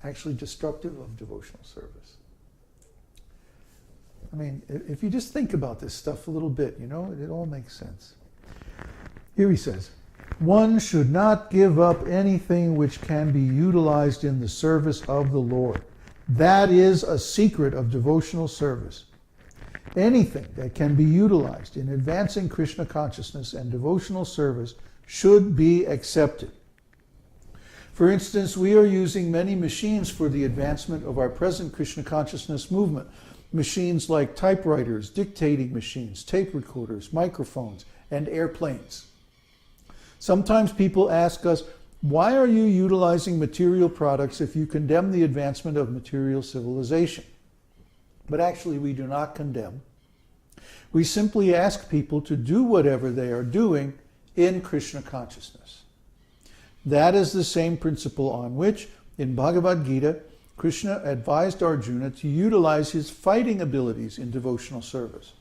actually destructive of devotional service. I mean, if you just think about this stuff a little bit, it all makes sense. Here he says, one should not give up anything which can be utilized in the service of the Lord. That is a secret of devotional service. Anything that can be utilized in advancing Krishna consciousness and devotional service should be accepted. For instance, we are using many machines for the advancement of our present Krishna consciousness movement. Machines like typewriters, dictating machines, tape recorders, microphones, and airplanes. Sometimes people ask us, why are you utilizing material products if you condemn the advancement of material civilization? But actually, we do not condemn. We simply ask people to do whatever they are doing in Krishna consciousness. That is the same principle on which, in Bhagavad-gītā, Krishna advised Arjuna to utilize his fighting abilities in devotional service.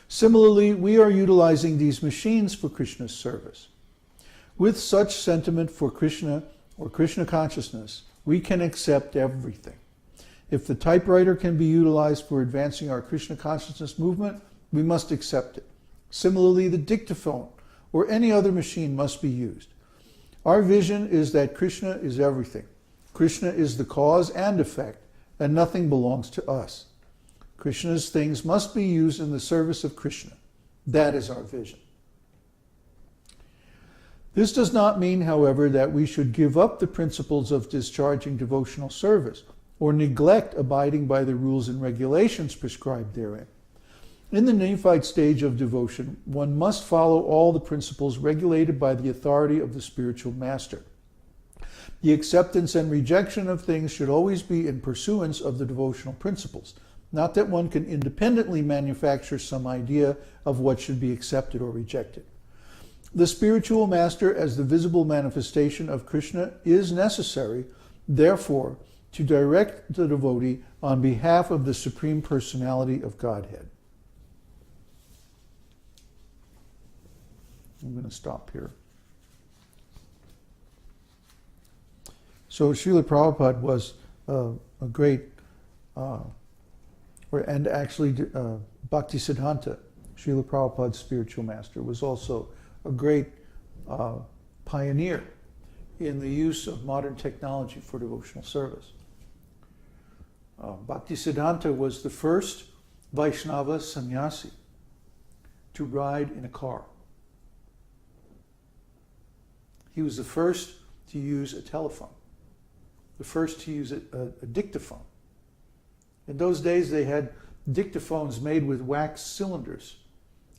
Similarly, we are utilizing these machines for Krishna's service. With such sentiment for Krishna or Krishna consciousness, we can accept everything. If the typewriter can be utilized for advancing our Krishna consciousness movement, we must accept it. Similarly, the dictaphone or any other machine must be used. Our vision is that Krishna is everything. Krishna is the cause and effect, and nothing belongs to us. Krishna's things must be used in the service of Krishna. That is our vision. This does not mean, however, that we should give up the principles of discharging devotional service or neglect abiding by the rules and regulations prescribed therein. In the Neophyte stage of devotion, one must follow all the principles regulated by the authority of the spiritual master. The acceptance and rejection of things should always be in pursuance of the devotional principles, not that one can independently manufacture some idea of what should be accepted or rejected. The spiritual master, as the visible manifestation of Krishna, is necessary, therefore, to direct the devotee on behalf of the Supreme Personality of Godhead. I'm going to stop here. So Śrīla Prabhupada was a great, and actually Bhaktisiddhanta, Śrīla Prabhupada's spiritual master, was also a great pioneer in the use of modern technology for devotional service. Bhaktisiddhanta was the first Vaishnava sannyasi to ride in a car. He was the first to use a telephone, the first to use a dictaphone. In those days, they had dictaphones made with wax cylinders,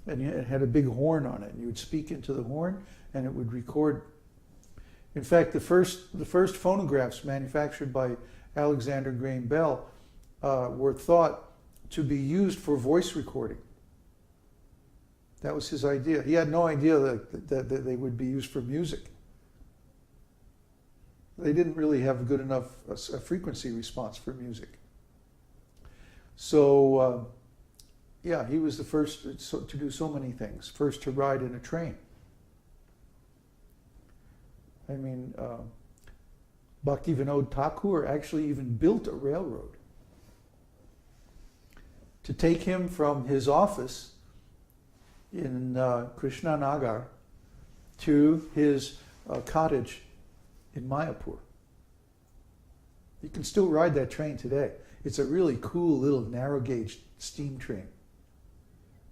and it had a big horn on it. You would speak into the horn, and it would record. In fact, the first phonographs manufactured by Alexander Graham Bell were thought to be used for voice recording. That was his idea. He had no idea that they would be used for music. They didn't really have a good enough frequency response for music. So, yeah, he was the first to do so many things. First to ride in a train. I mean, Bhaktivinod Ṭhākur actually even built a railroad to take him from his office in Krishnanagar to his cottage in Mayapur. You can still ride that train today. It's a really cool little narrow gauge steam train.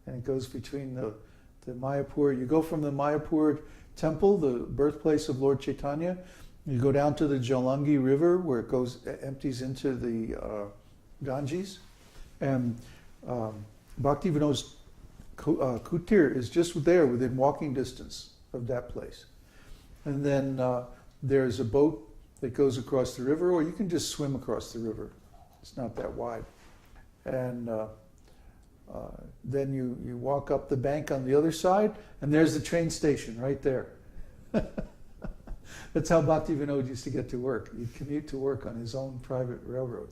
And it goes between the Mayapur. You go from the Mayapur temple, the birthplace of Lord Chaitanya. You go down to the Jalangi River where it empties into the Ganges. And Bhaktivinod's kutir is just there within walking distance of that place. And then there's a boat that goes across the river, or you can just swim across the river. It's not that wide. And then you walk up the bank on the other side, and there's the train station right there. That's how Bhaktivinod used to get to work. He'd commute to work on his own private railroad.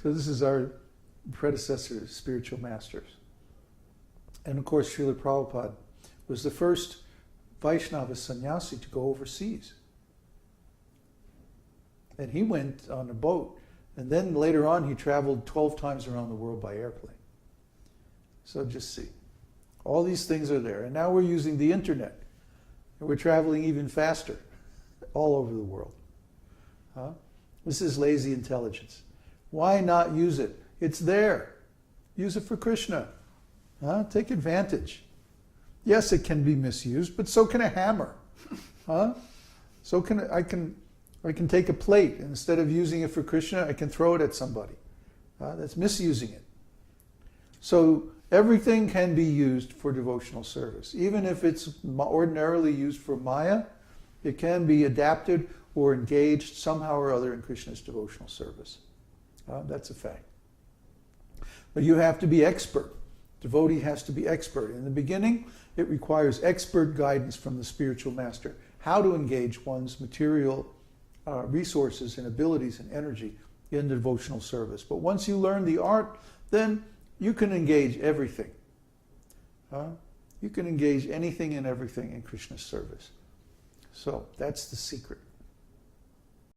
So this is our predecessor, spiritual masters. And of course, Śrīla Prabhupada was the first Vaishnava sannyasi to go overseas. And he went on a boat. And then later on, he traveled 12 times around the world by airplane. So just see. All these things are there. And now we're using the internet. And we're traveling even faster all over the world. This is lazy intelligence. Why not use it? It's there. Use it for Krishna. Take advantage. Yes, it can be misused, but so can a hammer. So can I can take a plate, and instead of using it for Krishna, I can throw it at somebody. That's misusing it. So everything can be used for devotional service. Even if it's ordinarily used for Maya, it can be adapted or engaged somehow or other in Krishna's devotional service. That's a fact. But you have to be expert. Devotee has to be expert. In the beginning, it requires expert guidance from the spiritual master, how to engage one's material resources and abilities and energy in the devotional service. But once you learn the art, then you can engage everything. You can engage anything and everything in Krishna's service. So that's the secret.